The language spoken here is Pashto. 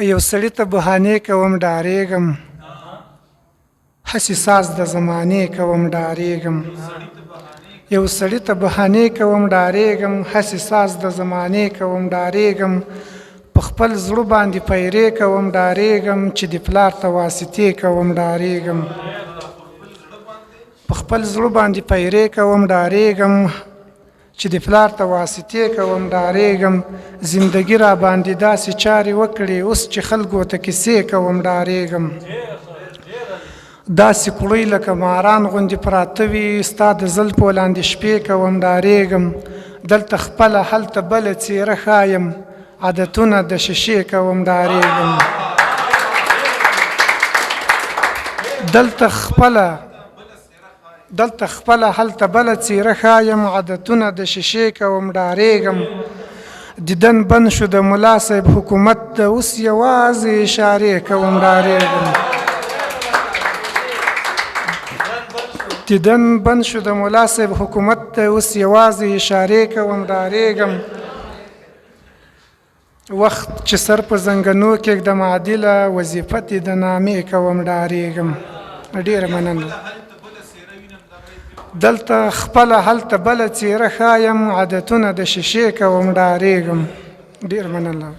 یو سړي ته بهانې کوم ډارېږم، هسې ساز د زمانې کوم ډارېږم. یو سړي ته بهانې کوم ډارېږم، هسې ساز د زمانې کوم ډارېږم. په خپل زړه باندې پیرې کوم ډارېږم، چې د پلار ته واسطې کوم ډارېږم. په خپل زړه باندې پیرې کوم ډارېږم، چې د پلار ته واسطې کوم ډارېږم. زندګي را باندې داسې چارې وکړې، اوس چې خلکو ته کیسې کوم ډارېږم. داسې کړوی لکه ماران غوندې پراته وي، ستا د زلفو لاندې شپې کوم ډارېږم. دلته خپله هلته بله څېره ښایم، عادتونه د شیشې کوم ډارېږم. دلته خپله هلته بله څېره ښایم، عادتونه د شیشې کوم ډارېږم. دیدن بند شو د ملا صاحب حکومت ته، اوس یوازې اشارې کوم ډارېږم. دیدن بند شو د ملا صاحب حکومت ته، اوس یوازې اشارې کوم ډارېږم. وخت چې سر په زنګنو کېږدم عادله، وظیفت د نامې کوم ډارېږم. ډېره مننه. دلته خپله هلته بله څېره ښایم، عادتونه د شیشې کوم ډارېږم. ډېر مننه.